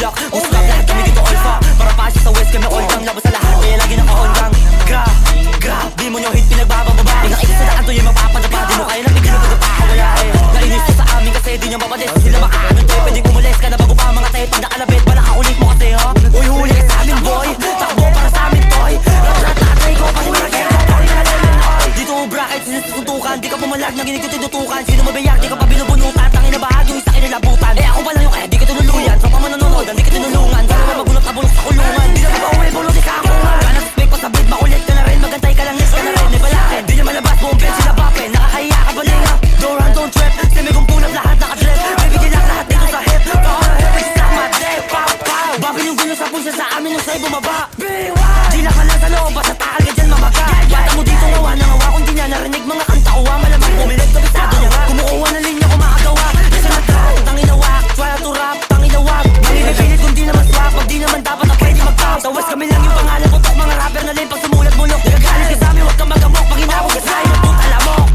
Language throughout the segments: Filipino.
block. Muslak lahat kami dito all fuck. Para pasya sa west kami all gang. Labas sa lahat kaya lagi naka-on gang. Di mo nyo hit pinagbababa. Pinang isa sa daan to yung mapapadapa. Di mo kaya nang bigyan ng wala eh. Nainis ko sa amin kasi di nyo mapadis. Sila makaamin tayo pwedeng umulis ka na bago pa mga tayo. Pag nakalabit pa nakaulit mo kasi ha. Uy huli ka sa amin boy. Takbo para sa amin toy. Ratatay ko pag maragay mo boy. Dito bracket sinusuntukan. Di ka pumalag na ginig ko tinutukan. Sino mabiyak di ka pa binubunutan. Tangin na bahag yung isa kinalabutan. Eh ako pala yung kaya di ka tinuluyan. Sa pamananonood di ka tinulungan. Sana na magulot na bulok sa kulungan. Di na ka pa uwi bulok di ka ako. Ganas fake pa sa beat makulit ka na rin. Magantay ka lang yes ka na rin. May balakin di niya malabas buong bench sila papin. Nakakahiya ka balinga. Don't run don't trip. Semi kong punap lahat nakadrip. May bigyan lang lahat dito sa hip. Pakala hip exam my day. Pow pow. Babin yung gulo sa pulsa sa amin yung sa'yo bumaba. Di lang ka lang sa loob. Basta takal ka dyan mamaga. Bata mo dito ngawa na ngawa. Kung di niya narinig mga kanta ko malamang pumilit kabisado niya nga. Kumukuha na linya kumakagawa. Nasa na trap. Tanginawak. Try to rap. Tanginawak. Malipipilit kung di naman swap. Pag di naman dapat na pwede mag-top. Sa west kami lang yung pangalan. Putok mga rapper na rin. Pag sumulat mulok. Nagagalit ka sa amin. Huwag kang magamok. Pag hinabog ka sa'yo. Puta lamok.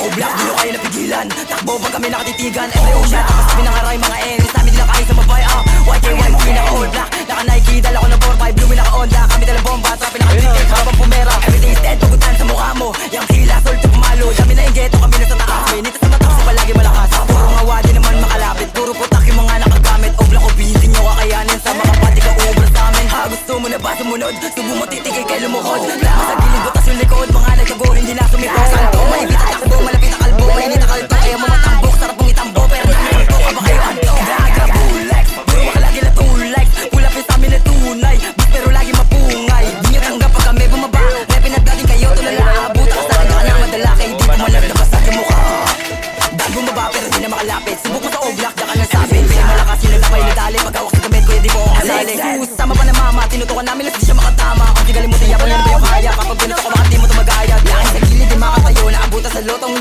Oh black. Di nyo kayo napigilan. Takbo pag kami nakatitigan. Every ocean. Tapos kami nangaray mga enemies. Namin nila kayo sa mabay. YKY. Pinaka-all black. Naka-Nike. Dala ko ng 4-5. Blue. Naka-Onda. Kami dala bomba. Trap. Pinaka-Twitter. Habang pumera. Everything is dead. Tugutan sa mukha mo. Yang hila. Solto pumalo. Dami na yung ghetto. Kami na sa taas. Minita sa mata. Kasi palagi malakas. Puro nga wadi naman makalapit. Puro putak yung mga nakagamit. O black o hindi nyo kakayanin. Sa mga pati ka ubra sa amin. Ha gusto mo na ba sumunod? Subo mo titigay kay lumuhod. Lama sa gilid butas yung likod. Mga nagtago hindi na sumipot. Santo maibit at takbo. Malapit na kalbo. Mainit na kalto. Kaya mo matambok. Sarap mong itambo. Pero nakalito ka ba kayo anto? Daga bulex. Puro makalagi na tulex. Pulapin sa amin na tunay. Bus pero lagi mapungay. Di nyo tanggap pag kami bumaba. Repin at dating kayo tulala. Buta ka sa akin ka na madala. Kaya di pumalag na basta yung mukha. Dahil bumaba pero di na makalapit. Subok mo sa oblak. Daka ng sabi. Kaya malakas yung lalakay na dali. Pag-awak sa gamit ko di mo ako kasali. Sama pa na mama. Tinutukan namin lang di siya makatama. Kung di galimutin yapan yan ba yung kaya. Kapag pinuto ko baka di mo ito magaya. Laking sa gilid di makatayo. Naabutan sa lotong